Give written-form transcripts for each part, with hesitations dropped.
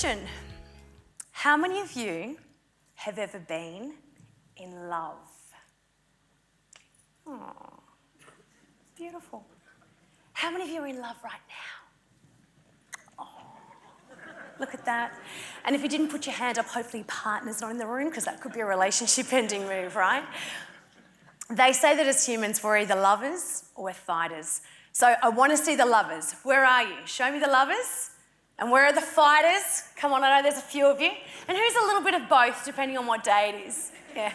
question. How many of you have ever been in love? Oh, beautiful. How many of you are in love right now? Oh, look at that. And if you didn't put your hand up, hopefully your partner's not in the room, because that could be a relationship-ending move, right? They say that as humans, we're either lovers or we're fighters. So I want to see the lovers. Where are you? Show me the lovers. And where are the fighters? Come on, I know there's a few of you. And who's a little bit of both, depending on what day it is? Yeah.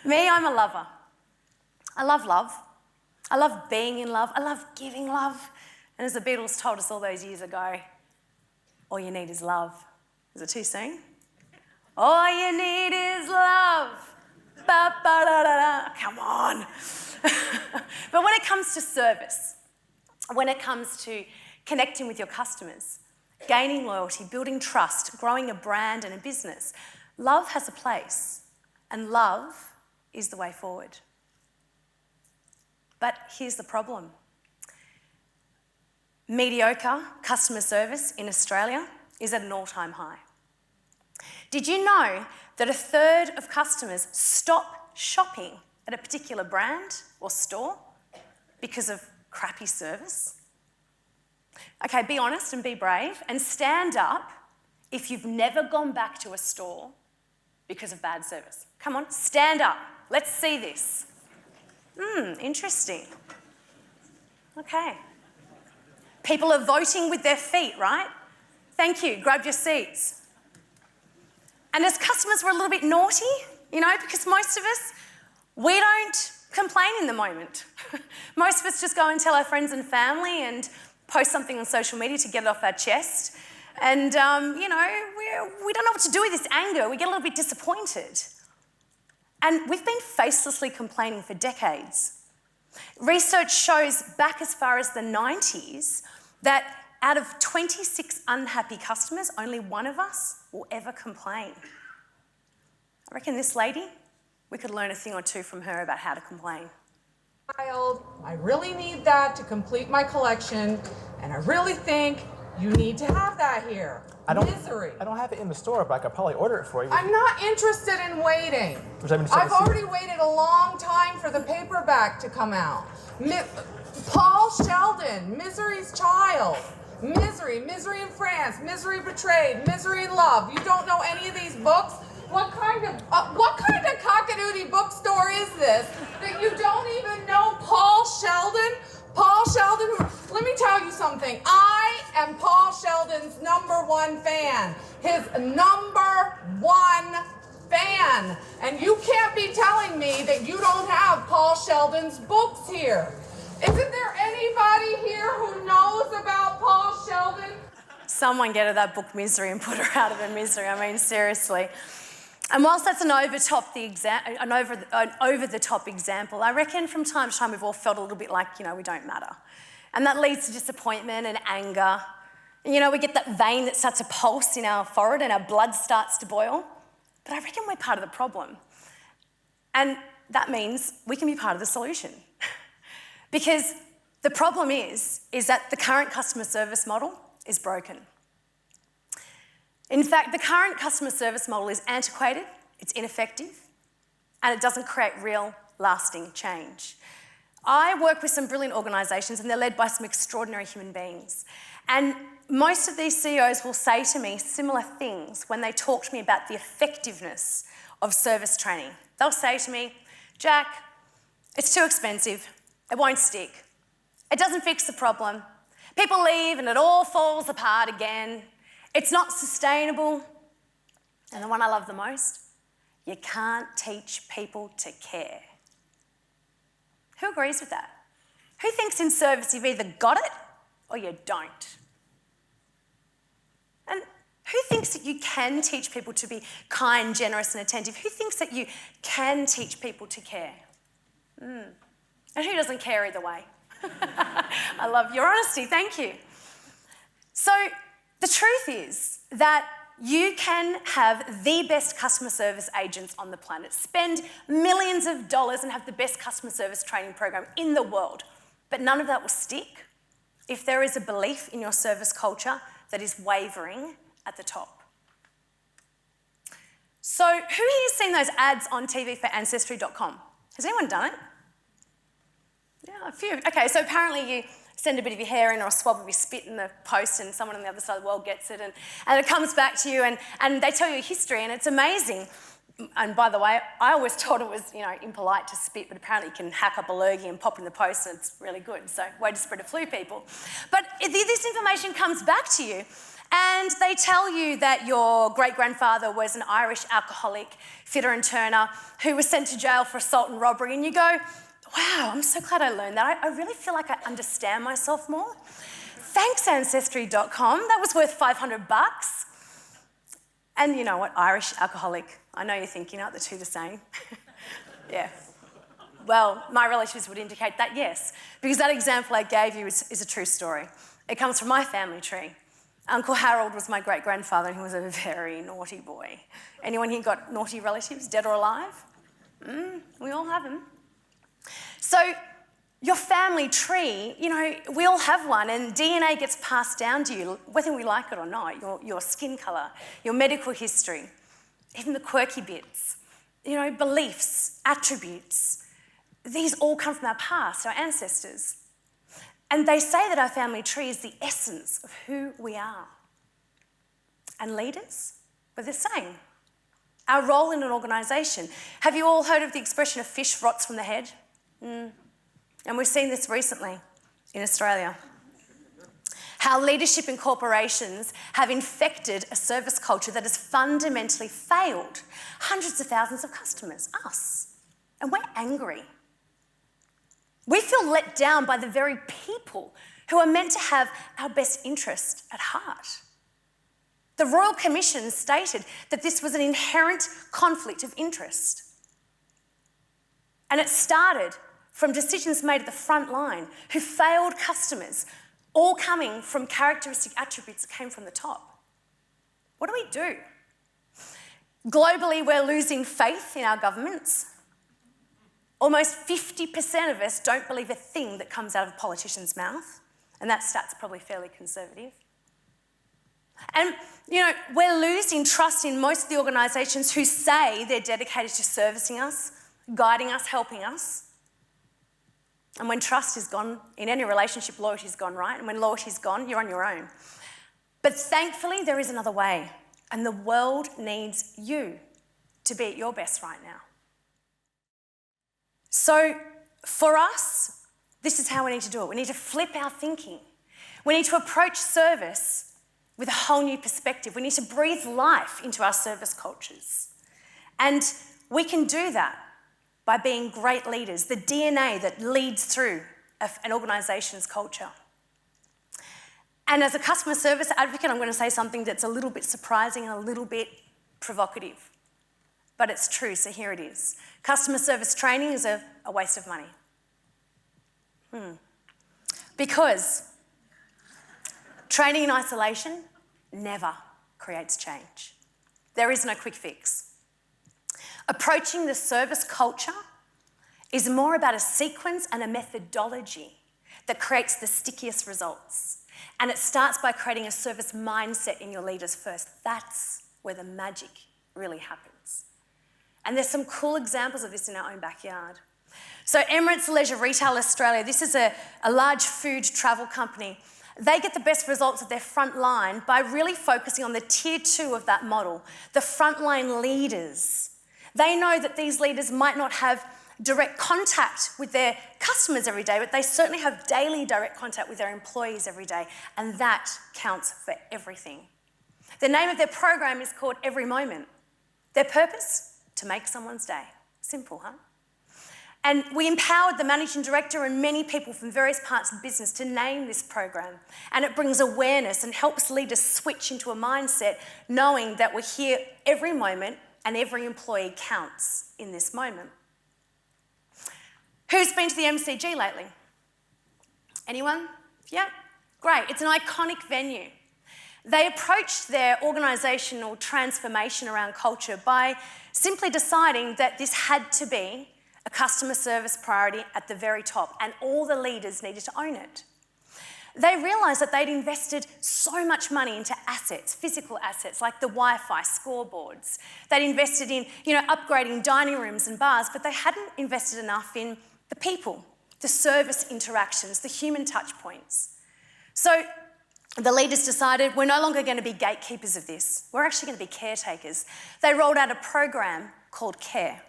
Me, I'm a lover. I love love. I love being in love. I love giving love. And as the Beatles told us all those years ago, all you need is love. Is it too soon? All you need is love. Ba-ba-da-da-da. Come on. But when it comes to service, when it comes to connecting with your customers, gaining loyalty, building trust, growing a brand and a business, love has a place, and love is the way forward. But here's the problem. Mediocre customer service in Australia is at an all-time high. Did you know that 1/3 of customers stop shopping at a particular brand or store because of crappy service? Okay, be honest and be brave and stand up if you've never gone back to a store because of bad service. Come on, stand up. Let's see this. Interesting. Okay. People are voting with their feet, right? Thank you, grab your seats. And as customers, we're a little bit naughty, because most of us, we don't complain in the moment. Most of us just go and tell our friends and family and post something on social media to get it off our chest. And, we don't know what to do with this anger. We get a little bit disappointed. And we've been facelessly complaining for decades. Research shows back as far as the 90s that out of 26 unhappy customers, only one of us will ever complain. I reckon this lady, we could learn a thing or two from her about how to complain. I really need that to complete my collection, and I really think you need to have that here. Misery. I don't have it in the store, but I could probably order it for you. I'm not interested in waiting. I've already waited a long time for the paperback to come out. Paul Sheldon, Misery's Child. Misery in France, Misery Betrayed, Misery in Love. You don't know any of these books? What kind of cockadoodie bookstore is this that you don't even know Paul Sheldon? Paul Sheldon, let me tell you something. I am Paul Sheldon's #1 fan. His #1 fan. And you can't be telling me that you don't have Paul Sheldon's books here. Isn't there anybody here who knows about Paul Sheldon? Someone get her that book Misery and put her out of her misery. I mean, seriously. And whilst that's an over-the-top example, I reckon from time to time we've all felt a little bit like, we don't matter. And that leads to disappointment and anger. And, we get that vein that starts to pulse in our forehead and our blood starts to boil. But I reckon we're part of the problem. And that means we can be part of the solution. Because the problem is that the current customer service model is broken. In fact, the current customer service model is antiquated, it's ineffective, and it doesn't create real, lasting change. I work with some brilliant organisations, and they're led by some extraordinary human beings. And most of these CEOs will say to me similar things when they talk to me about the effectiveness of service training. They'll say to me, Jack, it's too expensive, it won't stick, it doesn't fix the problem, people leave and it all falls apart again, it's not sustainable. And the one I love the most, you can't teach people to care. Who agrees with that? Who thinks in service you've either got it or you don't? And who thinks that you can teach people to be kind, generous and attentive? Who thinks that you can teach people to care? And who doesn't care either way? I love your honesty, thank you. So the truth is that you can have the best customer service agents on the planet, spend millions of dollars and have the best customer service training program in the world, but none of that will stick if there is a belief in your service culture that is wavering at the top. So who here's seen those ads on TV for Ancestry.com? Has anyone done it? Yeah, a few. Okay, so apparently you send a bit of your hair in or a swab of your spit in the post and someone on the other side of the world gets it and it comes back to you and they tell you a history and it's amazing. And by the way, I always thought it was, impolite to spit, but apparently you can hack up a lurgy and pop in the post and it's really good. So way to spread a flu, people. But this information comes back to you and they tell you that your great-grandfather was an Irish alcoholic, fitter and turner, who was sent to jail for assault and robbery. And you go, wow, I'm so glad I learned that. I really feel like I understand myself more. Thanks, Ancestry.com. That was worth $500. And you know what, Irish alcoholic. I know you're thinking, aren't the two the same? Yeah. Well, my relatives would indicate that, yes, because that example I gave you is a true story. It comes from my family tree. Uncle Harold was my great-grandfather and he was a very naughty boy. Anyone here got naughty relatives, dead or alive? We all have them. So your family tree, we all have one and DNA gets passed down to you, whether we like it or not, your skin colour, your medical history, even the quirky bits, beliefs, attributes. These all come from our past, our ancestors. And they say that our family tree is the essence of who we are. And leaders, but the same. Our role in an organisation. Have you all heard of the expression "a fish rots from the head"? And we've seen this recently in Australia. How leadership in corporations have infected a service culture that has fundamentally failed hundreds of thousands of customers, us. And we're angry. We feel let down by the very people who are meant to have our best interest at heart. The Royal Commission stated that this was an inherent conflict of interest. And it started from decisions made at the front line who failed customers, all coming from characteristic attributes that came from the top. What do we do? Globally, we're losing faith in our governments. Almost 50% of us don't believe a thing that comes out of a politician's mouth, and that stat's probably fairly conservative. And, we're losing trust in most of the organisations who say they're dedicated to servicing us, guiding us, helping us. And when trust is gone, in any relationship, loyalty's gone, right? And when loyalty's gone, you're on your own. But thankfully, there is another way, and the world needs you to be at your best right now. So for us, this is how we need to do it. We need to flip our thinking. We need to approach service with a whole new perspective. We need to breathe life into our service cultures. And we can do that by being great leaders, the DNA that leads through an organisation's culture. And as a customer service advocate, I'm going to say something that's a little bit surprising and a little bit provocative. But it's true, so here it is. Customer service training is a waste of money. Because training in isolation never creates change. There is no quick fix. Approaching the service culture is more about a sequence and a methodology that creates the stickiest results. And it starts by creating a service mindset in your leaders first. That's where the magic really happens. And there's some cool examples of this in our own backyard. So Emirates Leisure Retail Australia, this is a large food travel company. They get the best results of their front line by really focusing on the tier 2 of that model, the frontline leaders. They know that these leaders might not have direct contact with their customers every day, but they certainly have daily direct contact with their employees every day, and that counts for everything. The name of their program is called Every Moment. Their purpose? To make someone's day. Simple, huh? And we empowered the managing director and many people from various parts of the business to name this program. And it brings awareness and helps leaders switch into a mindset knowing that we're here every moment and every employee counts in this moment. Who's been to the MCG lately? Anyone? Yeah? Great. It's an iconic venue. They approached their organisational transformation around culture by simply deciding that this had to be a customer service priority at the very top, and all the leaders needed to own it. they realised that they'd invested so much money into assets, physical assets, like the Wi-Fi, scoreboards. They'd invested in, upgrading dining rooms and bars, but they hadn't invested enough in the people, the service interactions, the human touch points. So the leaders decided, we're no longer going to be gatekeepers of this. We're actually going to be caretakers. They rolled out a program called CARE.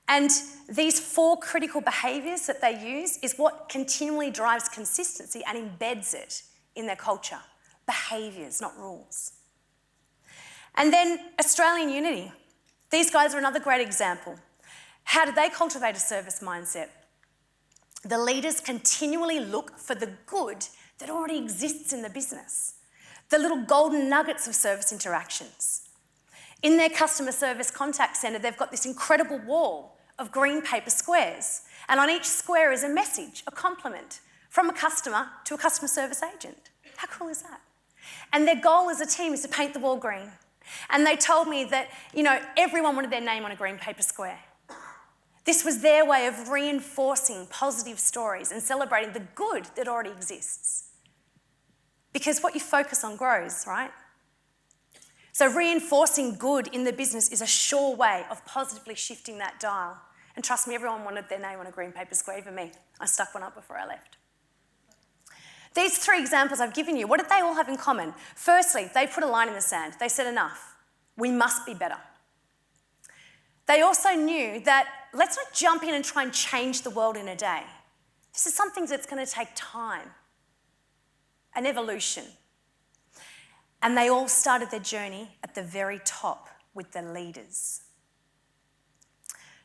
And these 4 critical behaviours that they use is what continually drives consistency and embeds it in their culture. Behaviours, not rules. And then Australian Unity. These guys are another great example. How did they cultivate a service mindset? The leaders continually look for the good that already exists in the business, the little golden nuggets of service interactions. In their customer service contact centre, they've got this incredible wall of green paper squares, and on each square is a message, a compliment from a customer to a customer service agent. How cool is that? And their goal as a team is to paint the wall green. And they told me that, everyone wanted their name on a green paper square. This was their way of reinforcing positive stories and celebrating the good that already exists. Because what you focus on grows, right? So reinforcing good in the business is a sure way of positively shifting that dial. And trust me, everyone wanted their name on a green paper square, even me. I stuck one up before I left. These 3 examples I've given you, what did they all have in common? Firstly, they put a line in the sand. They said, enough. We must be better. They also knew that let's not jump in and try and change the world in a day. This is something that's going to take time, an evolution. And they all started their journey at the very top with the leaders.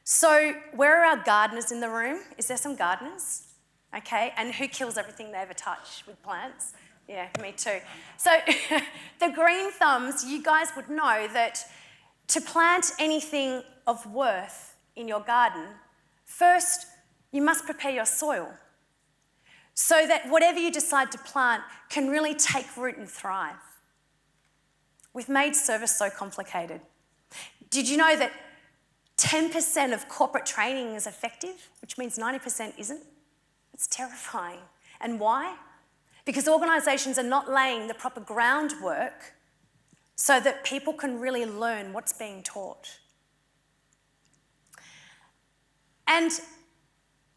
So where are our gardeners in the room? Is there some gardeners? Okay, and who kills everything they ever touch with plants? Yeah, me too. So the green thumbs, you guys would know that to plant anything of worth in your garden, first you must prepare your soil so that whatever you decide to plant can really take root and thrive. We've made service so complicated. Did you know that 10% of corporate training is effective, which means 90% isn't? It's terrifying. And why? Because organisations are not laying the proper groundwork so that people can really learn what's being taught. And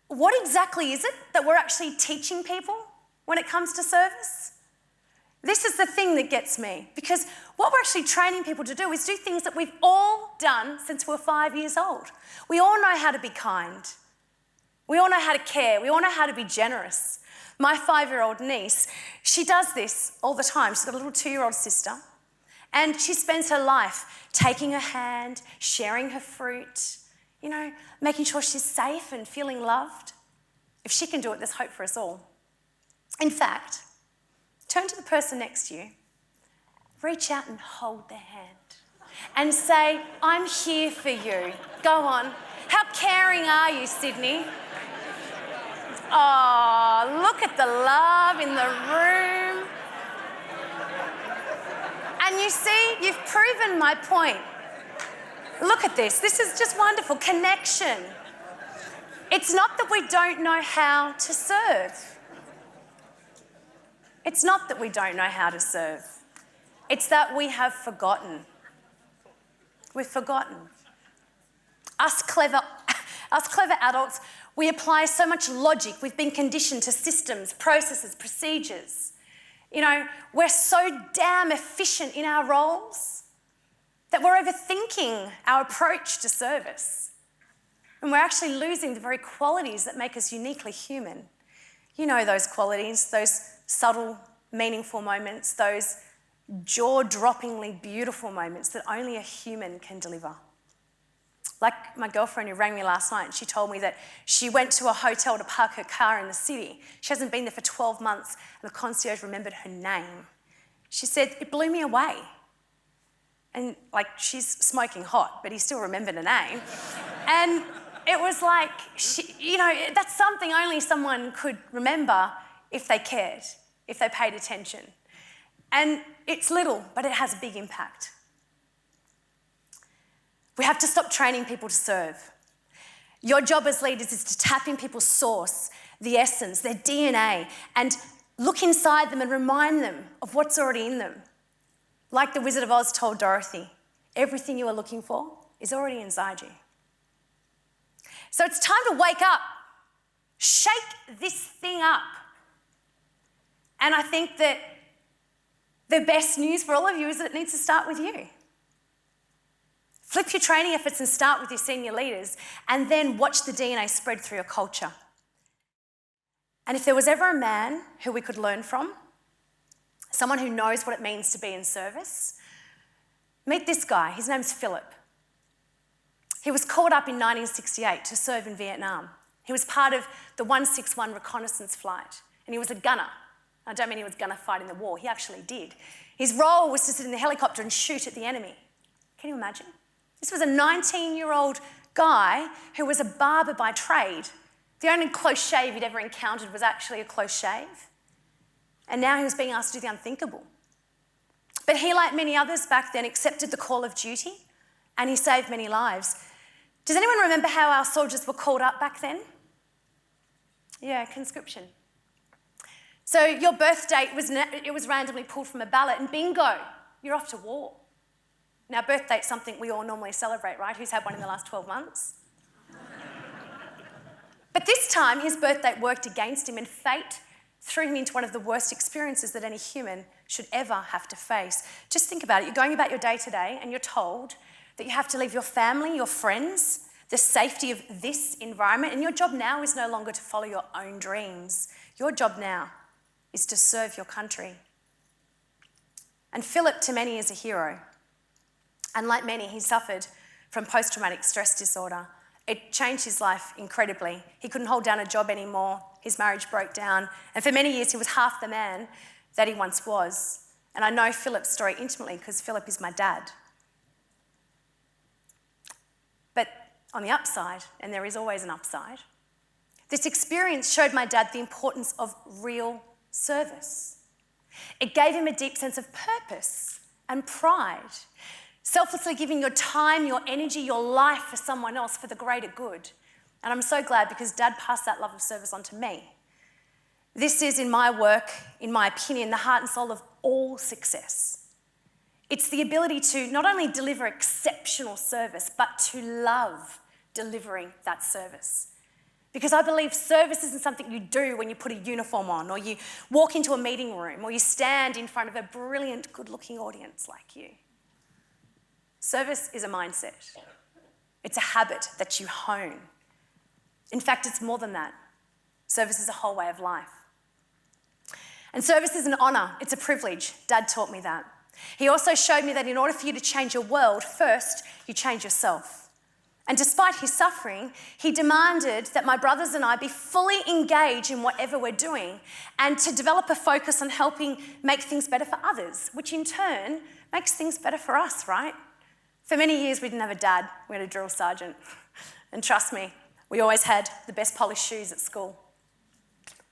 what exactly is it that we're actually teaching people when it comes to service? This is the thing that gets me, because what we're actually training people to do is do things that we've all done since we were 5 years old. We all know how to be kind. We all know how to care. We all know how to be generous. My 5-year-old niece, she does this all the time. She's got a little 2-year-old sister, and she spends her life taking her hand, sharing her fruit, making sure she's safe and feeling loved. If she can do it, there's hope for us all. In fact, turn to the person next to you, reach out and hold their hand and say, I'm here for you. Go on. How caring are you, Sydney? Oh, look at the love in the room. And you see, you've proven my point. Look at this. This is just wonderful. Connection. It's not that we don't know how to serve. It's not that we don't know how to serve. It's that we have forgotten. We've forgotten. Us clever adults, we apply so much logic. We've been conditioned to systems, processes, procedures. We're so damn efficient in our roles that we're overthinking our approach to service. And we're actually losing the very qualities that make us uniquely human. You know those qualities, those subtle, meaningful moments, those jaw-droppingly beautiful moments that only a human can deliver. Like my girlfriend who rang me last night, and she told me that she went to a hotel to park her car in the city. She hasn't been there for 12 months, and the concierge remembered her name. She said, it blew me away. And she's smoking hot, but he still remembered her name. And it was like, that's something only someone could remember if they cared, if they paid attention. And it's little, but it has a big impact. We have to stop training people to serve. Your job as leaders is to tap in people's source, the essence, their DNA, and look inside them and remind them of what's already in them. Like the Wizard of Oz told Dorothy, everything you are looking for is already inside you. So it's time to wake up. Shake this thing up. And I think that the best news for all of you is that it needs to start with you. Flip your training efforts and start with your senior leaders, and then watch the DNA spread through your culture. And if there was ever a man who we could learn from, someone who knows what it means to be in service, meet this guy. His name's Philip. He was called up in 1968 to serve in Vietnam. He was part of the 161 reconnaissance flight, and he was a gunner. I don't mean he was going to fight in the war, he actually did. His role was to sit in the helicopter and shoot at the enemy. Can you imagine? This was a 19-year-old guy who was a barber by trade. The only close shave he'd ever encountered was actually a close shave. And now he was being asked to do the unthinkable. But he, like many others back then, accepted the call of duty, and he saved many lives. Does anyone remember how our soldiers were called up back then? Yeah, conscription. So your birth date was randomly pulled from a ballot, and bingo, you're off to war. Now, birth date's something we all normally celebrate, right? Who's had one in the last 12 months? But this time, his birth date worked against him, and fate threw him into one of the worst experiences that any human should ever have to face. Just think about it. You're going about your day today, and you're told that you have to leave your family, your friends, the safety of this environment, and your job now is no longer to follow your own dreams. Your job now is to serve your country. And Philip, to many, is a hero. And like many, he suffered from post-traumatic stress disorder. It changed his life incredibly. He couldn't hold down a job anymore. His marriage broke down. And for many years, he was half the man that he once was. And I know Philip's story intimately because Philip is my dad. But on the upside, and there is always an upside, this experience showed my dad the importance of real service. It gave him a deep sense of purpose and pride. Selflessly giving your time, your energy, your life for someone else for the greater good. And I'm so glad because Dad passed that love of service on to me. This is, in my work, in my opinion, the heart and soul of all success. It's the ability to not only deliver exceptional service, but to love delivering that service. Because I believe service isn't something you do when you put a uniform on, or you walk into a meeting room, or you stand in front of a brilliant, good-looking audience like you. Service is a mindset. It's a habit that you hone. In fact, it's more than that. Service is a whole way of life. And service is an honour. It's a privilege. Dad taught me that. He also showed me that in order for you to change your world, first, you change yourself. And despite his suffering, he demanded that my brothers and I be fully engaged in whatever we're doing and to develop a focus on helping make things better for others, which in turn makes things better for us, right? For many years, we didn't have a dad. We had a drill sergeant. And trust me, we always had the best polished shoes at school.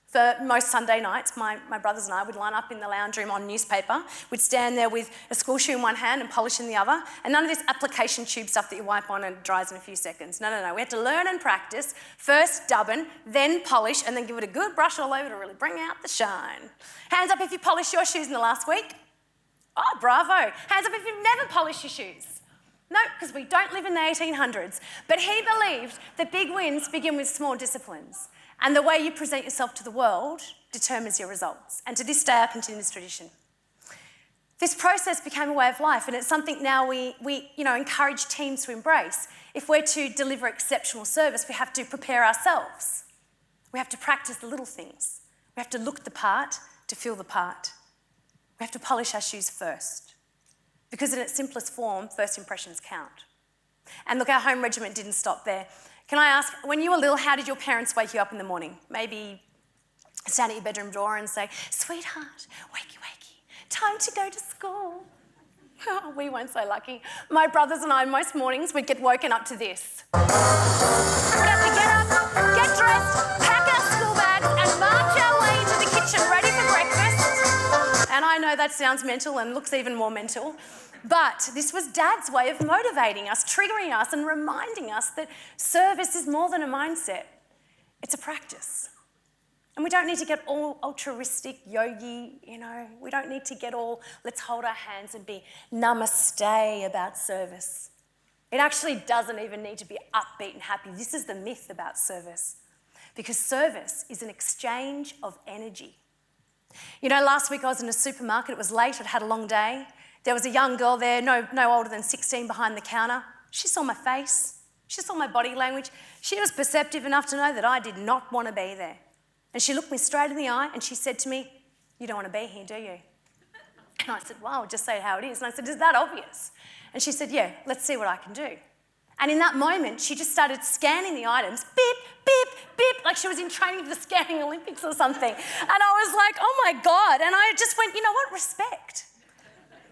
For most Sunday nights, my brothers and I would line up in the lounge room on newspaper. We'd stand there with a school shoe in one hand and polish in the other. And none of this application tube stuff that you wipe on and it dries in a few seconds. No. We had to learn and practice. First dubbing, then polish, and then give it a good brush all over to really bring out the shine. Hands up if you polished your shoes in the last week. Oh, bravo. Hands up if you've never polished your shoes. No, because we don't live in the 1800s. But he believed that big wins begin with small disciplines. And the way you present yourself to the world determines your results. And to this day, I continue this tradition. This process became a way of life, and it's something now we encourage teams to embrace. If we're to deliver exceptional service, we have to prepare ourselves. We have to practice the little things. We have to look the part to feel the part. We have to polish our shoes first. Because in its simplest form, first impressions count. And look, our home regiment didn't stop there. Can I ask, when you were little, how did your parents wake you up in the morning? Maybe stand at your bedroom door and say, "Sweetheart, wakey, wakey, time to go to school." Oh, we weren't so lucky. My brothers and I, most mornings, would get woken up to this. We'd have to get up, get dressed, pack our school bags, and march our way to the kitchen ready for breakfast. And I know that sounds mental and looks even more mental, but this was Dad's way of motivating us, triggering us, and reminding us that service is more than a mindset. It's a practice. And we don't need to get all altruistic, yogi, we don't need to get all, let's hold our hands and be namaste about service. It actually doesn't even need to be upbeat and happy. This is the myth about service. Because service is an exchange of energy. Last week I was in a supermarket, it was late, I'd had a long day. There was a young girl there, no older than 16, behind the counter. She saw my face, she saw my body language. She was perceptive enough to know that I did not want to be there. And she looked me straight in the eye and she said to me, "You don't want to be here, do you?" And I said, "Well, I'll just say how it is." And I said, "Is that obvious?" And she said, "Yeah, let's see what I can do." And in that moment, she just started scanning the items, beep, beep, beep, like she was in training for the scanning Olympics or something. And I was like, oh my God. And I just went, you know what, respect.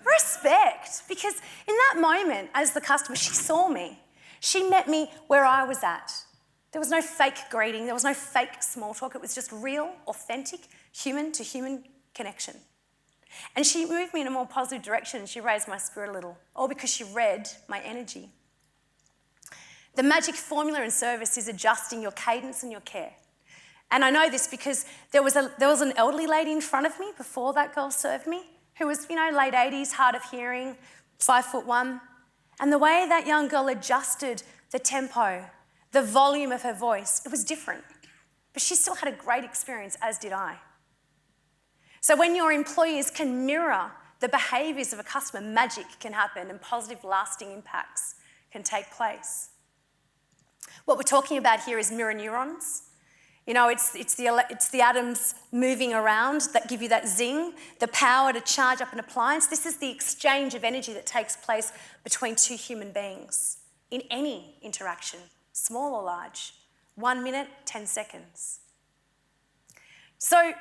Respect. Because in that moment, as the customer, she saw me. She met me where I was at. There was no fake greeting. There was no fake small talk. It was just real, authentic, human-to-human connection. And she moved me in a more positive direction and she raised my spirit a little, all because she read my energy. The magic formula in service is adjusting your cadence and your care. And I know this because there was an elderly lady in front of me before that girl served me who was, late 80s, hard of hearing, 5'1". And the way that young girl adjusted the tempo, the volume of her voice, it was different. But she still had a great experience, as did I. So when your employees can mirror the behaviours of a customer, magic can happen and positive lasting impacts can take place. What we're talking about here is mirror neurons. It's the atoms moving around that give you that zing, the power to charge up an appliance. This is the exchange of energy that takes place between two human beings in any interaction, small or large. 1 minute, 10 seconds. So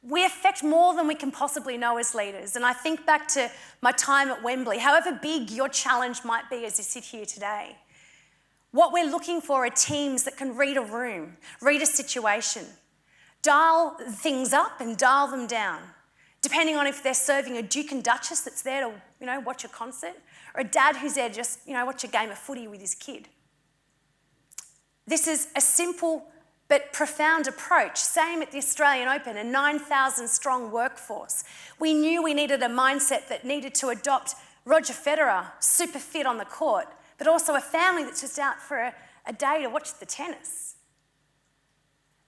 we affect more than we can possibly know as leaders. And I think back to my time at Wembley, however big your challenge might be as you sit here today. What we're looking for are teams that can read a room, read a situation, dial things up and dial them down, depending on if they're serving a Duke and Duchess that's there to, watch a concert, or a dad who's there to just, watch a game of footy with his kid. This is a simple but profound approach. Same at the Australian Open, a 9,000 strong workforce. We knew we needed a mindset that needed to adopt Roger Federer, super fit on the court, but also a family that's just out for a day to watch the tennis.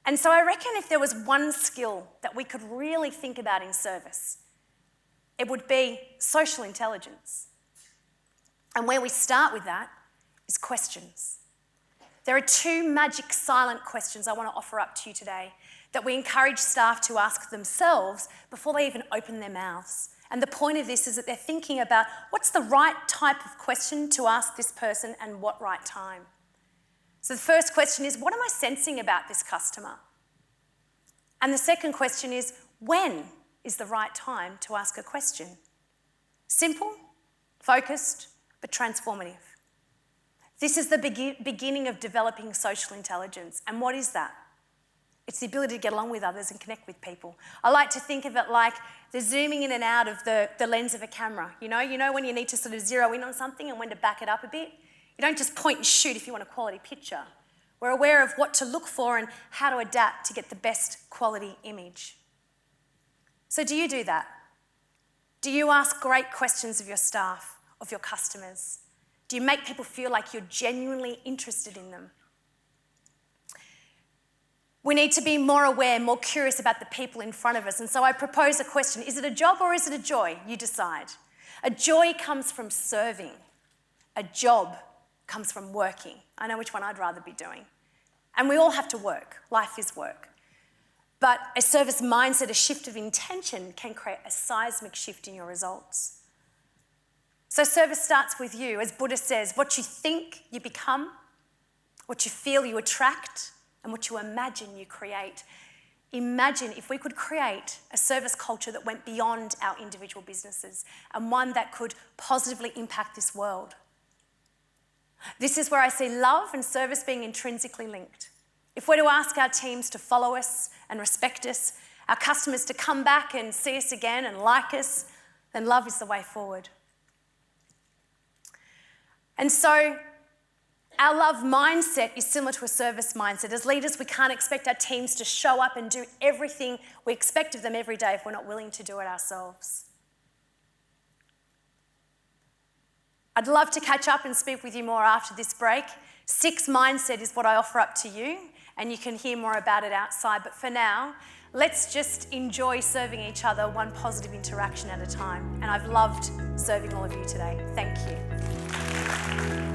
And so I reckon if there was one skill that we could really think about in service, it would be social intelligence. And where we start with that is questions. There are two magic silent questions I want to offer up to you today that we encourage staff to ask themselves before they even open their mouths. And the point of this is that they're thinking about what's the right type of question to ask this person and what right time. So the first question is, what am I sensing about this customer? And the second question is, when is the right time to ask a question? Simple, focused, but transformative. This is the beginning of developing social intelligence. And what is that? It's the ability to get along with others and connect with people. I like to think of it like the zooming in and out of the lens of a camera. You know when you need to sort of zero in on something and when to back it up a bit? You don't just point and shoot if you want a quality picture. We're aware of what to look for and how to adapt to get the best quality image. So do you do that? Do you ask great questions of your staff, of your customers? Do you make people feel like you're genuinely interested in them? We need to be more aware, more curious about the people in front of us. And so I propose a question. Is it a job or is it a joy? You decide. A joy comes from serving. A job comes from working. I know which one I'd rather be doing. And we all have to work. Life is work. But a service mindset, a shift of intention can create a seismic shift in your results. So service starts with you. As Buddha says, what you think, you become. What you feel, you attract. And what you imagine, you create. Imagine if we could create a service culture that went beyond our individual businesses and one that could positively impact this world. This is where I see love and service being intrinsically linked. If we're to ask our teams to follow us and respect us, our customers to come back and see us again and like us, then love is the way forward. And so Our love mindset is similar to a service mindset. As leaders, we can't expect our teams to show up and do everything we expect of them every day if we're not willing to do it ourselves. I'd love to catch up and speak with you more after this break. 6 mindset is what I offer up to you, and you can hear more about it outside. But for now, let's just enjoy serving each other one positive interaction at a time. And I've loved serving all of you today. Thank you.